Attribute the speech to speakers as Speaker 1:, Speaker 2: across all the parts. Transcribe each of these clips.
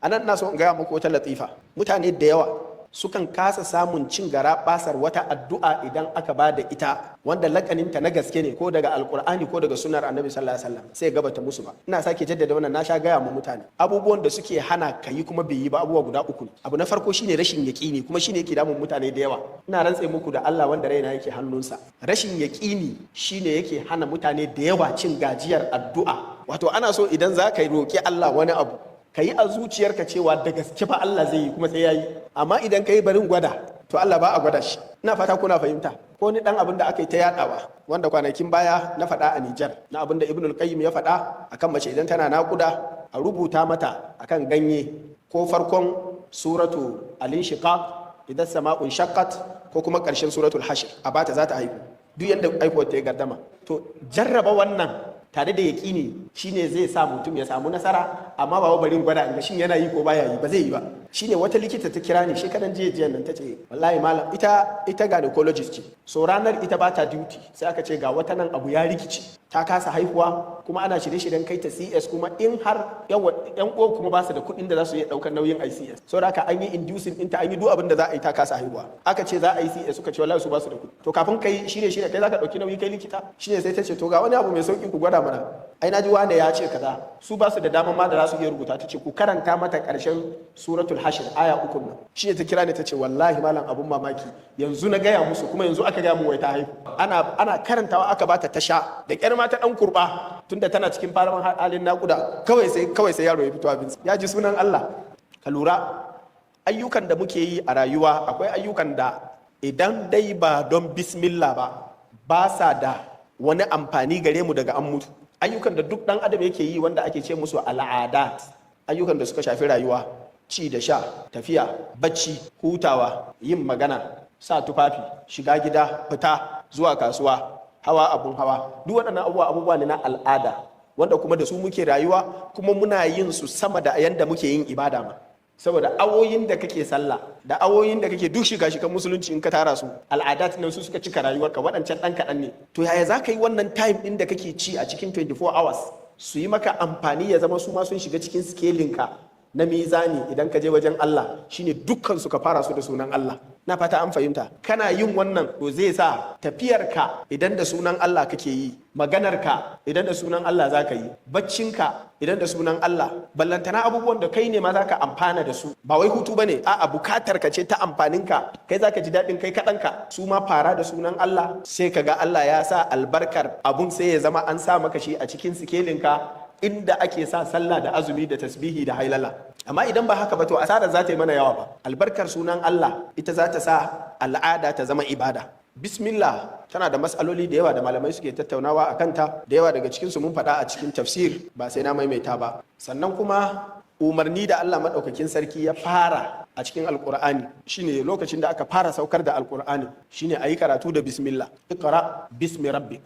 Speaker 1: anan ina so in gaya muku wata latifa. Mutane da yawa sukan kasa samun cin gara basar wata addu'a idan aka ba da ita wanda lakaninta na gaske ne ko daga alkur'ani ko daga sunnar annabi sallallahu alaihi wasallam sai gabata musu ba. Ina sake jaddada wannan, na sha gaya mu mutane abubuwan da suke hana kayi kuma bai yi ba abubuwa guda uku. Abu na farko shine rashin yaqini, kuma shine yake damun mutane da yawa. Ina rantse muku da Allah wanda raina yake hannunsa, rashin yaqini shine yake hana mutane da yawa cin gajiyar addu'a. Wato ana so idan za ka roki Allah wani abu ka yi a zuciyarka cewa da gaske ba Allah zai yi kuma sai ya yi, amma idan ka yi barin gwada to Allah ba a gwada shi. Ina fata kuna fahimta. Ko ni dan abin da aka yi ta yadawa wanda kwanakin baya na faɗa a Nijar na abin da Ibnul Qayyim ya faɗa akan mace idan tana naƙuda a rubuta mata akan ganye ko farkon suratu al-inshiqaq idan sama'un shaqqat ko kuma ƙarshen suratul hashr a bata za ta haihu duk yanda haihuwar ta ya gardama. To jarraba wannan tare da yaƙini shine zai sa mutum ya samu nasara, amma ba barin gwada ga shin yana yi ko baya yi, ba zai yi ba. Shine wata likita ta kira ni shekaran jiya nan ta ce wallahi malam ita gynecologist ce, so ranar ita ba ta duty sai aka ce ga wata nan abu ya rikici ta kasa haihuwa kuma ana shirye-shiryen kai ta CS, kuma in har yan uwa kuma ba su da kuɗin da za su iya ɗaukar nauyin ICS, saboda haka an yi inducing ɗinta an yi duk abin da za a yi ta kasa haihuwa. Aka ce za a yi CS suka ce wallahi su ba su da kuɗi. To kafin kai shirye kai za ka ɗauki nauyi kai likita? Shine sai ta ce to ga wani abu mai sauki ku gwada mana. Ai naji wanda ya ce kaza, su ba su da daman ma da za su iya rubuta. Ta ce ku karanta mata ƙarshen suratul hashr aya 3 nan. Shine ta kira ni ta ce wallahi malam abun mamaki yanzu na gaya musu kuma yanzu aka gaya mu wai ta haihu. Ana karantawa aka bata ta sha da ƙyar ma ta ɗan kurɓa tunda tana cikin faraman halin naƙuda kawai sai yaro ya fito abinsa. Ya ji sunan Allah. Ka lura ayyukan da muke yi a rayuwa akwai ayyukan da idan dai ba don bismillah ba sa da wani amfani gare mu daga an mutu. Ayyukan da duk dan adam yake yi wanda ake ce musu al'adat, ayyukan da suka shafi rayuwa, ci da sha, tafiya, bacci, hutawa, yin magana, sa tufafi, shiga gida, fita, zuwa kasuwa, hawa abun hawa, duk waɗannan abubuwa ne na al'ada wanda kuma da su muke rayuwa kuma muna yin su sama da yanda muke yin ibada ma. Saboda awoyin da kake sallah da awoyin da kake duk shiga musulunci in ka tara su al'adat nan su suka cika rayuwarka, waɗancan ɗan kaɗan ne. To yaya za ka yi wannan time ɗin da kake ci a cikin 24 hours su yi maka amfani ya zama su ma sun shiga cikin scalinka na mizani idan ka je wajen Allah? Shine dukkan su ka fara su da sunan Allah. Na fata an fahimta. Kana yin wannan to zai sa tafiyarka idan da sunan Allah kake yi, maganarka idan da sunan Allah za ka yi, baccinka idan da sunan Allah, ballantana abubuwan da kai ne ma za ka amfana da su. Ba wai hutu ba ne, a'a bukatarka ce ta amfaninka, kai za ka ji daɗin kai kaɗanka. Su ma fara da sunan Allah sai ka ga Allah ya sa albarkar abun sai ya zama an sa maka shi a cikin sikelinka inda ake sa sallah da azumi da tasbihi da hailala. Amma idan ba haka ba to asarar za ta yi mana yawa ba. Albarkar sunan Allah ita za ta sa al'ada ta zama ibada. Bismillah tana da matsaloli da yawa da malamai suke tattaunawa a kanta, da yawa daga cikinsu mun faɗa a cikin tafsir ba sai na maimaita ba. Sannan kuma umarni da Allah maɗaukakin sarki ya fara a cikin alƙur'ani shine lokacin da aka fara saukar da alƙur'ani shine a yi karatu da bismillah. Iqra bismi rabbik.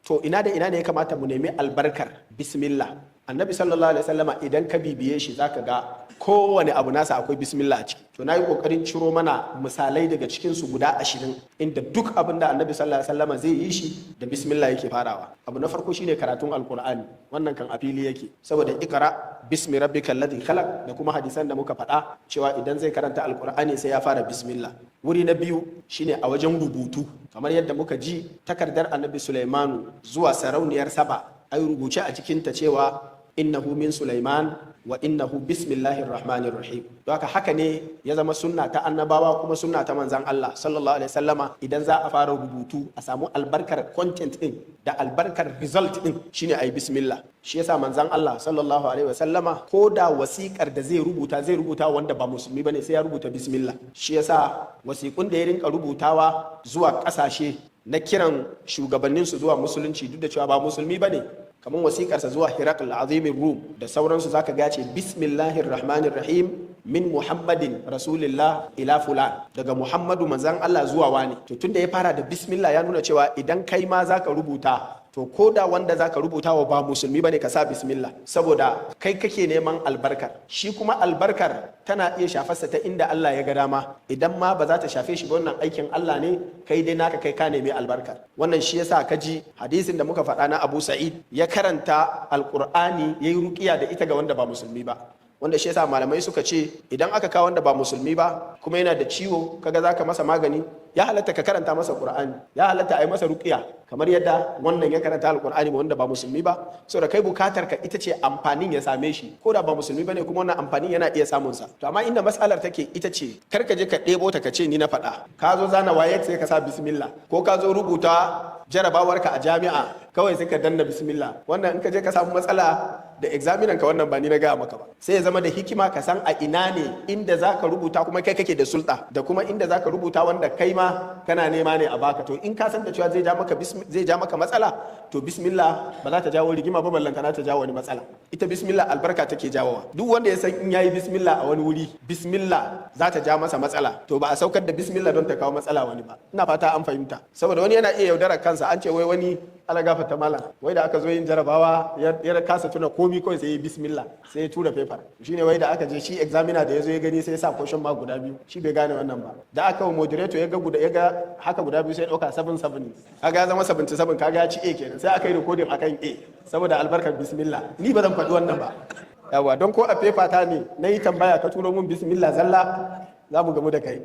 Speaker 1: To ina da ina ne ya kamata mu nemi albarkar bismillah? Annabi sallallahu alaihi wasallama idan ka bibiye shi zaka ga kowane abu nasa akwai bismillah a ciki. To nayi kokarin ciro mana misalai daga cikin su guda 20 inda duk abin da Annabi sallallahu alaihi wasallama zai yi shi da bismillah yake farawa. Abu na farko shine karatun alqur'ani, wannan kan a fili yake saboda ikra bismi rabbikal ladhi khalaq da kuma hadisan da muka faɗa cewa idan zai karanta alqur'ani sai ya fara bismillah. Wuri na biyu shine a wajen rubutu, kamar yadda muka ji takardar Annabi Sulaimanu zuwa sarauniyar Saba ai rubuce a cikinta cewa innahu min Sulaiman wa innahu bismillahir rahmanir rahim. Don haka ne ya zama sunna ta annabawa kuma sunna ta manzan Allah sallallahu alaihi wasallama idan za a fara rubutu a samu albarkar content din da albarkar result din shine ayi bismillah. Shi yasa manzan Allah sallallahu alaihi wasallama ko da wasikar da zai rubuta wanda ba musulmi bane sai ya rubuta bismillah. Shi yasa wasikun da ya rinka rubutawa zuwa kasashe na kiran shugabanninsu zuwa musulunci duk da cewa ba musulmi bane, kamar wasiƙarsa zuwa Hirakul Azimin Rum da sauransu zaka ga ce bismillahir rahmanir rahim min Muhammadin rasulillah ila fulan, daga Muhammadu manzan Allah zuwa wani. To tunda ya fara da bismillah ya nuna cewa idan kai ma zaka rubuta to ko da wanda zaka rubuta wa ba musulmi bane ka sa bismillah, saboda kai kake neman albarkar. Shi kuma albarkar tana iya shafarsa ta inda Allah ya ga dama, idan ma ba za ta shafe shi ba wannan aikin Allah ne, kai dai naka kai ka nemi albarkar. Wannan shi yasa kaji hadisin da muka faɗa na Abu Sa'id ya karanta alqur'ani yayi ruqiya da ita ga wanda ba musulmi ba. wanda shi yasa malamai suka ce idan aka kawo wanda ba musulmi ba kuma yana da ciwo kaga zaka masa magani, ya halatta ka karanta masa Qur'ani, ya halatta a yi masa ruqiya kamar yadda wannan ya karanta alqur'ani wanda ba musulmi ba, saboda kai bukatar ka ita ce amfanin ya same shi ko da ba musulmi bane kuma wannan amfanin yana iya samun sa. To amma inda matsalar take ita ce kar ka je ka ɗebo ta ka ce ni na faɗa, ka zo zana waye sai ka sa bismillah, ko ka zo rubuta jarabawarka a jami'a kawai sai ka danna bismillah. Wannan in ka je ka samu matsala da examinan ka, wannan ba ni na gaya maka ba. Sai ya zama da hikima ka san a ina ne inda zaka rubuta kuma kai kake da sulta, da kuma inda zaka rubuta wanda kai ma kana nema ne a baka. To in ka san da cewa zai ja maka matsala, to bismillah ba za ta jawo rigima ba, ballanta na ta jawo wani matsala. Ita bismillah albarka take jawowa. Duk wanda ya san in yayi bismillah a wani wuri, bismillah za ta ja masa matsala, to ba a saukar da bismillah don ta kawo matsala wani ba. Ina fata an fahimta, saboda wani yana iya yaudarar kansa. An ce wai wani ala gafarta malam, wai da aka zo yin jarabawa ya kasa tuna komi kawai sai ya bismillah sai ya tura paper. Shine wai da aka je shi examiner da ya zo ya gani sai ya sa question mark guda biyu, shi bai gane wannan ba. Da aka wa moderator ya ga haka guda biyu sai ya dauka 77, kaga ya zama 77, kaga ya ci A kenan. Sai aka yi recording akan A saboda albarkar bismillah. Ni ba zan faɗi wannan ba yawa, don ko a paper ta ne na yi tambaya ka turo mun bismillah zalla, za mu gamu da kai.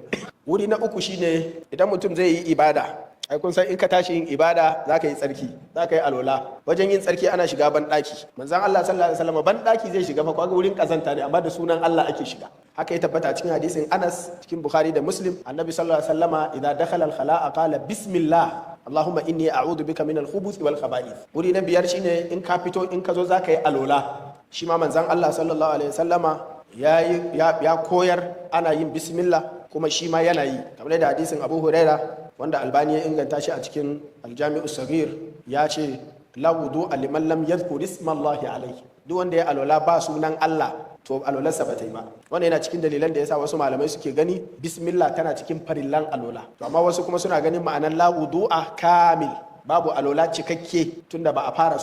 Speaker 1: Wuri na uku shine idan mutum zai yi ibada. Ai kun san in ka tashi yin ibada za ka yi tsarki, za ka yi alola. Wajen yin tsarki ana shiga banɗaki. Manzon Allah sallallahu alaihi wasallam banɗaki zai shiga fa, kaga wurin kazanta ne amma da sunan Allah ake shiga. Haka ya tabbata cikin hadisin Anas cikin Bukhari da Muslim, annabi sallallahu alaihi wasallama idza dakhala al-khala'a qala bismillah Allahumma inni a'udhu bika min al-khubuthi wal khaba'ith. Wuri na biyar shine in ka fito in ka zo za ka yi alola. Shi ma manzon Allah sallallahu alaihi wasallama ya koyar ana yin bismillah, kuma shi ma yana yi kamar da hadisin Abu Huraira wanda Albani ya inganta shi a cikin Al-Jami'u Saghir, ya ce la wudu'a liman lam yadhkur ismallahi alayhi. Duk wanda ya alola ba sunan Allah to alolarsa ba ta yi ba. Wannan yana cikin dalilan da yasa wasu malamai suke gani bismillah tana cikin farillan alola. To amma wasu kuma suna ganin ma'anar la wudu'a kamil, babu alola cikakke tunda ba a fara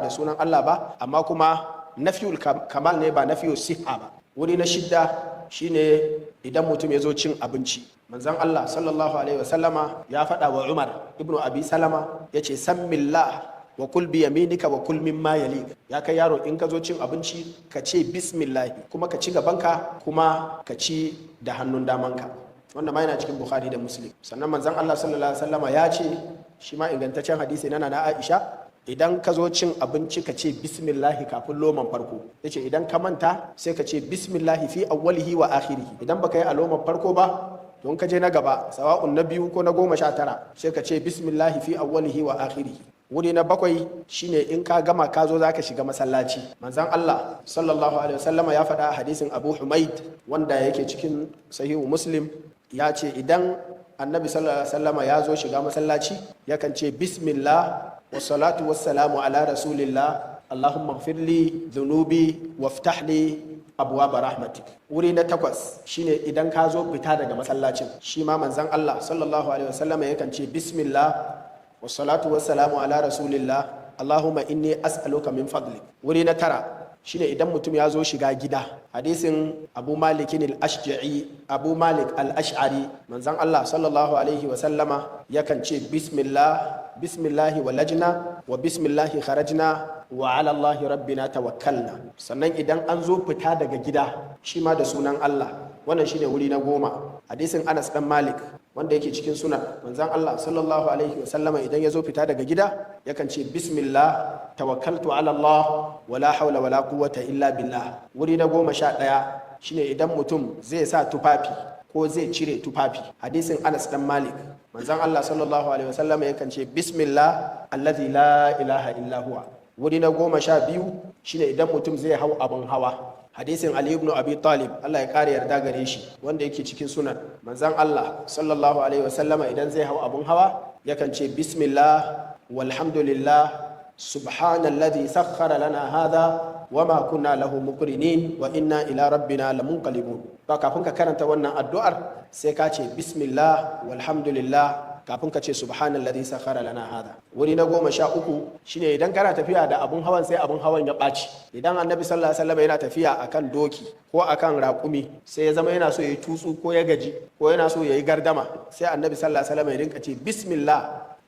Speaker 1: da sunan Allah ba, amma kuma nafiyul kamal ne ba nafiyul siha ba. Wuri na shidda shine idan mutum ya zo cin abinci. Manzon Allah sallallahu alaihi wasallama ya faɗa wa Umar ibnu Abi Salama, yace sammillah wa kul bi yaminika wa kul mimma yalik. Ya kai yaro, in ka zo cin abinci ka ce bismillah, kuma ka ci gabanka, kuma ka ci da hannun damanka. Wannan ma yana cikin Bukhari da Muslim. Sannan manzon Allah sallallahu alaihi wasallama ya ce, shi ma ingantaccen hadisi na Aisha, idan ka zo cin abinci ka ce bismillahi kafin loman farko. Yace idan ka manta sai ka ce bismillahi fi awwalihi wa akhirihi. Idan baka yi a loman farko ba, don ka je na gaba sawa'un na 2 ko na 19 sai ka ce bismillahi fi awwalihi wa akhirihi. Wuri na 7 shine in ka gama ka zo zaka shiga masallaci. Manzon Allah sallallahu alaihi wasallama ya faɗa a hadisin Abu Humaid wanda yake cikin sahihu Muslim, ya ce idan annabi sallallahu alaihi wasallama ya zo shiga masallaci yakan ce bismillah wassalatu wassalamu ala rasulillah Allahumma ighfirli dhunubi waftah li abwaab rahmatik. Wuri na 8 shine idan ka zo fita daga masallacin, shi ma manzon Allah sallallahu alaihi wasallama yakan ce bismillah wassalatu wassalamu ala rasulillah Allahumma inni as'aluka min fadlik. Wuri na 9 shine idan mutum ya zo shiga gida. Hadisin Abu Malik al-Ash'ari, manzon Allah sallallahu alaihi wasallama yakan ce bismillahi walajna wa bismillahi kharajna wa ala Allahi rabbina tawakkalna. Sannan idan an zo fita daga gida, shi ma da sunan Allah. Wannan shine wuri na 10. Hadisin Anas dan Malik wanda yake cikin sunan, manzon Allah sallallahu alaihi wasallama idan ya zo fita daga gida yakan ce bismillah tawakkaltu ala Allah wala hawla wala quwwata illa billah. Wuri na 11 shine idan mutum zai sa tufafi ko zai cire tufafi. Hadisin Anas dan Malik, manzon Allah sallallahu alaihi wasallama yakan ce bismillah alladhi la ilaha illa huwa. Wuri na 12 shine idan mutum zai hau abin hawa. Hadisin Ali ibn Abi Talib, Allah ya kare yarda gare shi, wanda yake cikin sunan, manzon Allah sallallahu alaihi wasallama idan zai hau abun hawa yakan ce bismillah walhamdulillah subhanalladhi sakhkhara lana hadha wama kunna lahu muqrinin wa inna ila rabbina lamunqalibun. To kafin ka karanta wannan addu'ar sai ka ce bismillah walhamdulillah kafin ka ce subhanalladhi sakhara lana hada. Wuri na 13 shine idan kana tafiya da abun hawan sai abun hawan ya ɓaci. Idan annabi sallallahu alaihi wasallam yana tafiya akan doki ko akan raƙumi sai ya zama yana so yayi tutsu ko ya gaji ko yana so yayi gardama, sai annabi sallallahu alaihi wasallam ya rinka ce bismillah.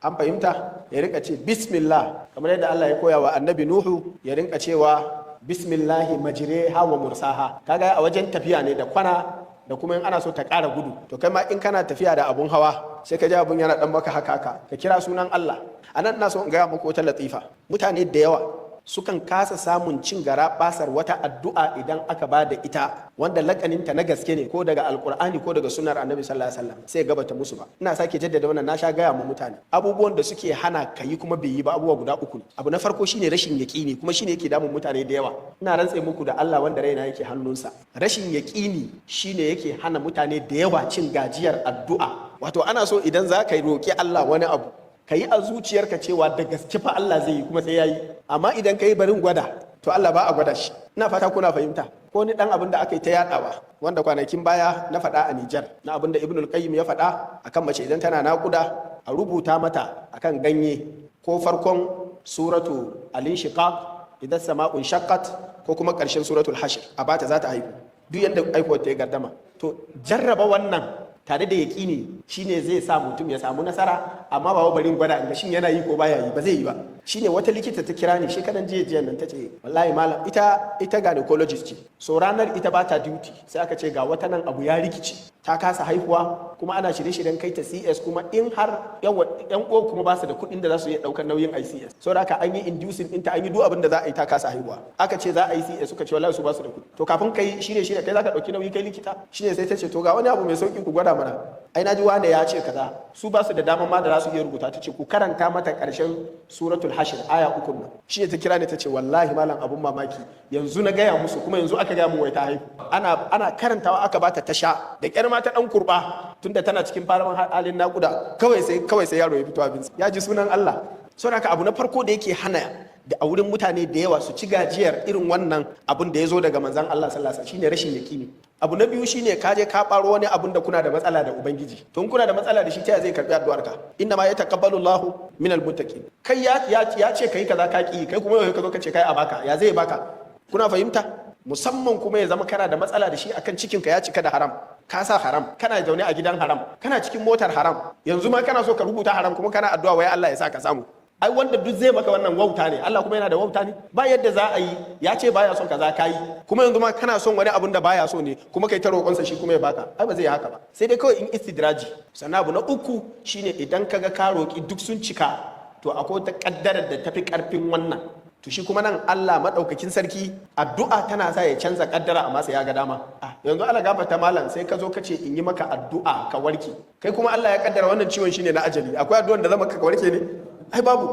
Speaker 1: An fahimta? Ya rinka ce bismillah kamar yadda Allah ya koya wa annabi Nuhu ya rinka cewa bismillahi majriha wa mursaha. Kaga a wajen tafiya ne da kwana da kuma in ana so ta ƙara gudu. To kai ma in kana tafiya da abun hawa sai ka ji abun yana dan maka haka ka kira sunan Allah. Anan ina so in gaya muku wata latifa. Mutane da yawa sukan kasa samun cin gara basar wata addu'a idan aka ba da ita wanda lakaninta na gaske ne ko daga alkur'ani ko daga sunnar annabi sallallahu alaihi wasallam sai gabata musu ba. Ina sake jaddada wannan, na sha gaya mu mutane abubuwan da suke hana kayi kuma bai yi ba abubuwa guda uku ne. Abu na farko shine rashin yaqini, kuma shine yake damun mutane da yawa. Ina rantse muku da Allah wanda raina yake hannunsa, rashin yaqini shine yake hana mutane da yawa cin gajiyar addu'a. Wato ana so idan za ka roki Allah wani abu ka yi a zuciyarka cewa da gaske fa Allah zai yi kuma sai ya yi. Amma idan ka yi barin gwada, to Allah ba a gwada shi. Ina fata kuna fahimta. Ko ni dan abin da aka yi ta yadawa wanda kwanakin baya na faɗa a Nijar, na abin da Ibnul Qayyim ya faɗa akan mace idan tana naƙuda a rubuta mata akan ganye ko farkon suratu al-inshiqaq idan sama'un shaqqat ko kuma ƙarshen suratul hashr a bata za ta haihu. Duk yadda aihuwar ta ya gardama. To jarraba wannan tare da yaƙini shine zai sa mutum ya samu nasara, amma ba barin gwada ga shin yana yi ko baya yi, ba zai yi ba. Shine wata likita ta kira ni shekaran jiya nan ta ce wallahi malam ita gynecologist ce, so ranar ita ba ta duty sai aka ce ga wata nan abu ya rikici, ta kasa haihuwa kuma ana shirye-shiryen kai ta CS, kuma in har yan uwa kuma ba su da kuɗin da za su iya ɗaukar nauyin ICS, so da aka an yi inducing ɗinta, an yi duk abin da za a yi, ta kasa haihuwa. Aka ce za a yi CS suka ce wallahi su ba su da kuɗi. To kafin kai shirye kai za ka ɗauki nauyi kai likita, shine sai ta ce to ga wani abu mai sauki ku gwada mana. Ai naji wanda ya ce kaza, su ba su da dama ma da za su iya rubuta. Ta ce ku karanta mata ƙarshen suratul hashr aya 3 nan. Shi ta kira ni ta ce wallahi malam abun mamaki, yanzu na gaya musu kuma yanzu aka gaya mu wai ta haihu. Ana karantawa aka bata ta sha da ƙyar ma ta ɗan kurɓa tunda tana cikin faraman halin naƙuda, kawai sai yaro ya fito abinsa. Ya ji sunan Allah. Saboda haka abu na farko da yake hana da a wurin mutane da yawa su ci gajiyar irin wannan abun da ya zo daga manzan Allah sallallahu alaihi wasallam shine rashin yakini. Abu na biyu shine ka je ka faro wani abun da kuna da matsala da ubangiji, to in kuna da matsala da shi ta zai karbi addu'arka. Inna ma yataqabbalu Allahu minal muttaqin. Kai ya ce kai kaza ka ki, kai kuma yau ka zo ka ce kai a baka, ya zai baka? Kuna fahimta? Musamman kuma ya zama kana da matsala da shi akan cikin ka ya cika da haram, ka sa haram, kana zaune a gidan haram, kana cikin motar haram, yanzu ma kana so ka rubuta haram kuma kana addu'a wai Allah ya sa ka samu. Ai wanda duk zai maka wannan wauta ne, Allah kuma yana da wauta ne. Ba yadda za a yi, ya ce baya son kaza kai, kuma yanzu ma kana son wani abun da baya so ne, kuma kai ta roƙonsa shi kuma ya baka. Ai ba zai yi haka ba, sai dai kawai in istidraji. Sannan abu na uku shine idan kaga ka roƙi duk sun cika, to akwai ta kaddarar da tafi karfin wannan. To shi kuma nan Allah madaukakin sarki addu'a tana sa ya canza kaddara amma sai ya ga dama. Yanzu Allah gafarta malam sai ka zo ka ce in yi maka addu'a ka warke, kai kuma Allah ya kaddara wannan ciwon shine na ajali. Akwai addu'an da zama ka warke ne? Ai babu.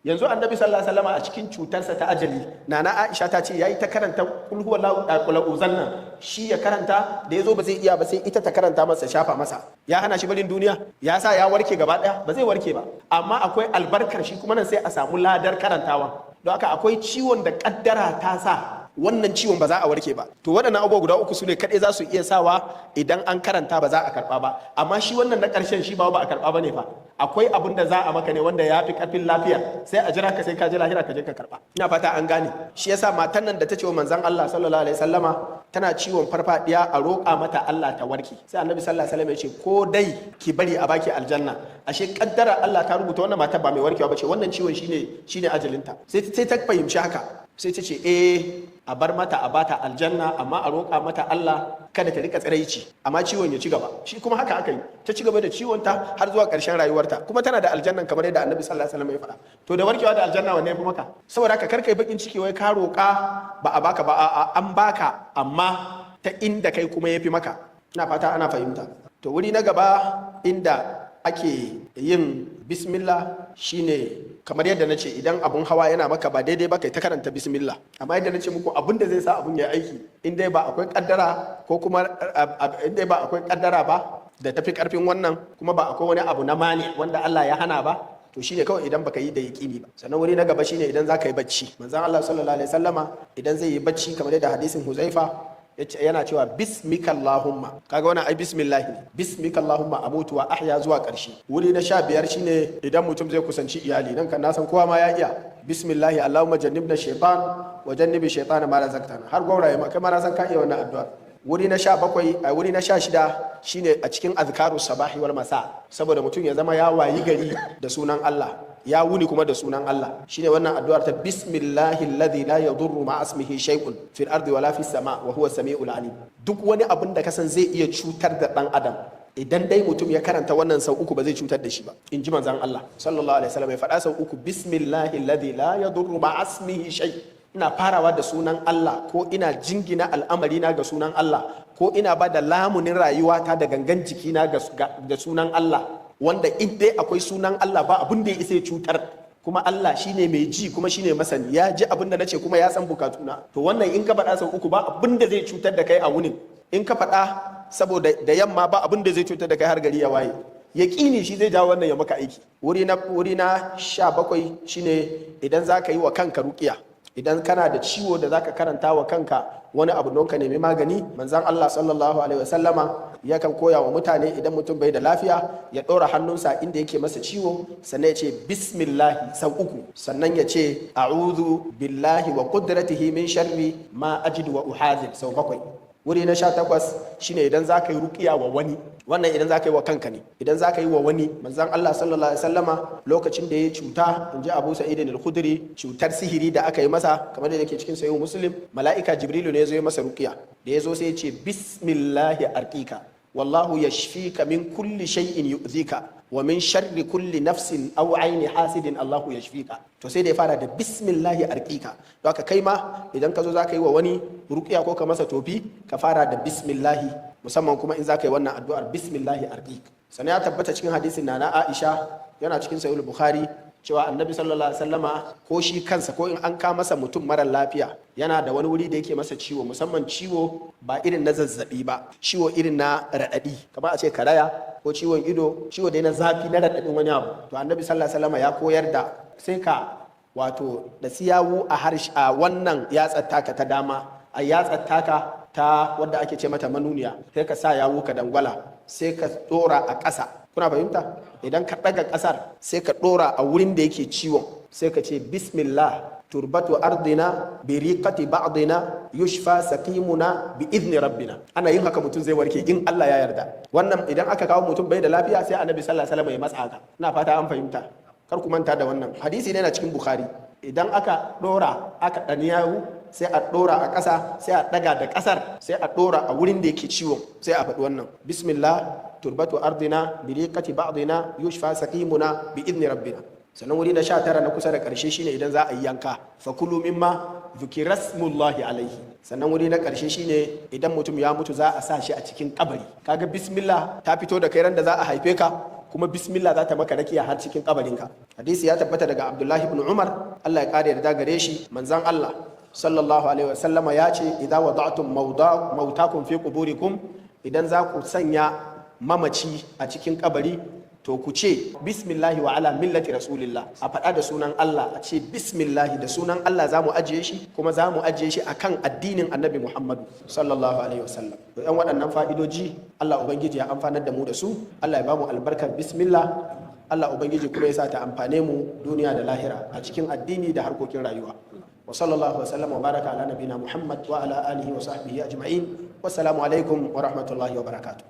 Speaker 1: Yanzu annabi sallallahu alaihi wasallam a cikin cutarsa ta ajali, nana Aisha ta ce yayi ta karanta kul huwallahu qul uzanna, shi ya karanta da yazo ba zai iya ba sai ita ta karanta masa, shafa masa. Ya hana shi barin duniya? Ya sa ya warke gaba daya? Ba zai warke ba. Amma akwai albarkar shi kuma nan sai a samu ladar karantawan. Don haka akwai ciwon da kaddara ta sa wannan ciwon ba za a warke ba. To waɗannan abubuwa guda uku su ne kaɗai za su iya sawa idan an karanta ba za a karɓa ba. Amma shi wannan na ƙarshen shi ba a karɓa ba ne fa. Akwai abin da za a maka ne wanda ya fi ƙarfin lafiya, sai a jira ka sai ka ji lahira ka je ka karɓa. Ina fata an gane. Shi yasa matan nan da ta ce wa manzon Allah sallallahu alaihi wasallama tana ciwon farfadiya a roƙa mata Allah ta warke. Sai annabi sallallahu alaihi wasallam ya ce ko dai ki bari a baki aljanna. Ashe kaddara Allah ta rubuta wannan matar ba mai warkewa ba ce, wannan ciwon shine ajalinta. Sai ta fahimci haka. Sai ta ce a bar mata a bata aljanna, amma a roƙa mata Allah kada ta rika tsiraici, amma ciwon ya ci gaba. Shi kuma haka aka yi, ta ci gaba da ciwon ta har zuwa ƙarshen rayuwarta, kuma tana da aljannan kamar yadda annabi sallallahu alaihi wasallam ya faɗa. To da warkewa da aljanna wanne ya fi maka? Saboda haka karka yi bakin ciki wai ka roƙa ba a baka ba, an baka amma ta inda kai kuma ya fi maka. Ina fata ana fahimta. To wuri na gaba inda ake yin bismillah shine kamar yadda na ce, idan abun hawa yana maka ba daidai ba kai ta karanta bismillah. Amma yadda na ce muku abun da zai sa abun ya aiki, in dai ba akwai kaddara ko kuma in dai ba akwai kaddara ba da tafi karfin wannan, kuma ba akwai wani abu na mani wanda Allah ya hana ba, to shine kawai idan baka yi da yaqini ba. Sannan wuri na gaba shine idan zaka yi bacci. Manzon Allah sallallahu alaihi wasallama idan zai yi bacci kamar yadda hadisin Huzaifa yana cewa bismika Allahumma, kaga wannan ai bismillah ne, bismika Allahumma amutu wa ahya zuwa ƙarshe. Wuri na 15 shine idan mutum zai kusanci iyali, nan kan na san kowa ma ya iya bismillah Allahumma jannibna shaytan wa jannibi shaytana ma razaqtana, har gauraye ma kai ma na san ka iya wannan addu'a. Wuri na 17 a wuri na 16 shine a cikin azkarus sabahi wal masa, saboda mutum ya zama ya wayi gari da sunan Allah. ya wuni kuma da sunan Allah. Shine wannan addu'ar ta bismillahi alladhi la yadurru ma ismihi shay'un fil ardi wala fis sama wa huwa samiul alim. Duk wani abin da kasan zai iya cutar da dan adam, idan dai mutum ya karanta wannan sau uku ba zai cutar da shi ba, in ji manzon Allah sallallahu alaihi wasallam. Ya faɗa sau uku, bismillahi alladhi la yadurru ma ismihi shay. Ina farawa da sunan Allah, ko ina jingina al'amari na ga sunan Allah, ko ina ba da lamunin rayuwata da gangan jikina ga sunan Allah, wanda in dai akwai sunan Allah ba abin da ya isa cutar, kuma Allah shine mai ji kuma shine masani, ya ji abin da nace kuma ya san bukatuna. To wannan in ka faɗa sau uku ba abin da zai cutar da kai a wunin. In ka faɗa saboda da yamma ba abin da zai cutar da kai har gari ya waye. Yaƙini shi zai jawo wannan ya maka aiki. Wuri na 17 shine idan za ka yi wa kanka ruqiya. Idan kana da ciwo da zaka karanta wa kanka wani abu don ka nemi magani, manzon Allah sallallahu alaihi wasallama yakan koya wa mutane idan mutum bai da lafiya ya ɗora hannunsa inda yake masa ciwo, sannan ya ce bismillahi sau uku, sannan ya ce a'udhu billahi wa qudratihi min sharri ma ajidu wa uhazir sau 7. Wuri na 18 shine idan za ka yi ruqiya wa wani. Wannan idan za ka yi wa kanka ne. Idan za ka yi wa wani, manzon Allah sallallahu alaihi wasallama lokacin da ya cuta, in ji Abu Sa'id al-Khudri, cutar sihiri da aka yi masa, kamar da yake cikin Sahih Muslim, mala'ika Jibrilu ne ya zo ya masa ruqiya. Da ya zo sai ya ce bismillahi arqika wallahu yashfika min kulli shay'in yu'dhika wa min sharri kulli nafsin aw aini hasidin Allahu yashfika. To sai da ya fara da bismillahi arqika. Don haka kai ma idan ka zo za ka yi wa wani ruqiya ko ka masa tofi, ka fara da bismillahi, musamman kuma in za ka yi wannan addu'ar bismillahi arqika. Sannan ya tabbata cikin hadisin na Aisha, yana cikin Sahih Bukhari, cewa annabi sallallahu alaihi wasallama ko shi kansa ko in an ka masa mutum mara lafiya yana da wani wuri da yake masa ciwo, musamman ciwo ba irin na zazzabi ba, ciwo irin na raɗaɗi, kamar a ce karaya ko ciwon ido, ciwo dai na zafi na raɗaɗin wani abu. To annabi sallallahu alaihi wasallama ya koyar da sai ka wato da siyawu a harshe a wannan yatsar taka ta dama, a yatsar taka ta wadda ake ce mata manuniya, sai ka sa yawu ka dangwala, sai ka dora a ƙasa. Kuna fahimta? Idan ka ɗaga ƙasar sai ka ɗora a wurin da yake ciwon, sai ka ce bismillah turbatu ardina bi riqati ba'dina yushfa saqimuna bi idni rabbina. Ana yin haka mutum zai warke in Allah ya yarda. Wannan idan aka kawo mutum bai da lafiya sai annabi sallallahu alaihi wasallam ya matsa haka. Ina fata an fahimta. Kar ku manta da wannan hadisi ne na cikin Bukhari. Idan aka ɗora aka ɗani yawu sai a ɗora a ƙasa, sai a ɗaga da ƙasar, sai a ɗora a wurin da yake ciwon, sai a faɗi wannan bismillah turbatu ardina bi riqati ba'dina yushfa saqimuna bi idni rabbina. Sannan wuri na 19 na kusa da ƙarshe shine idan za a yi yanka, fakulu mimma dhukira smullahi alaihi. Sannan wuri na ƙarshe shine idan mutum ya mutu za a sa shi a cikin kabari. Kaga bismillah ta fito da kai ran da za a haife ka, kuma bismillah za ta maka rakiya har cikin kabarinka. Hadisi ya tabbata daga Abdullahi ibn Umar, Allah ya kare yarda gare shi, manzon Allah sallallahu alaihi wasallama ya ce idza wada'tum mautakum fi quburikum, idan za ku sanya mamaci a cikin kabari to ku ce bismillahi wa ala millati rasulillah, a faɗa da sunan Allah, a ce bismillahi da sunan Allah za mu ajiye shi, kuma za mu ajiye shi akan addinin annabi Muhammadu sallallahu alaihi wasallam. To yan waɗannan fa'idoji Allah ubangiji ya amfanar da mu da su. Allah ya ba mu albarkar bismillah. Allah ubangiji kuma ya sa ta amfane mu duniya da lahira a cikin addini da harkokin rayuwa. Wa sallallahu wa sallam wa baraka ala nabina Muhammad wa ala alihi wa sahbihi ajma'in. Wassalamu alaikum wa rahmatullahi wa barakatuh.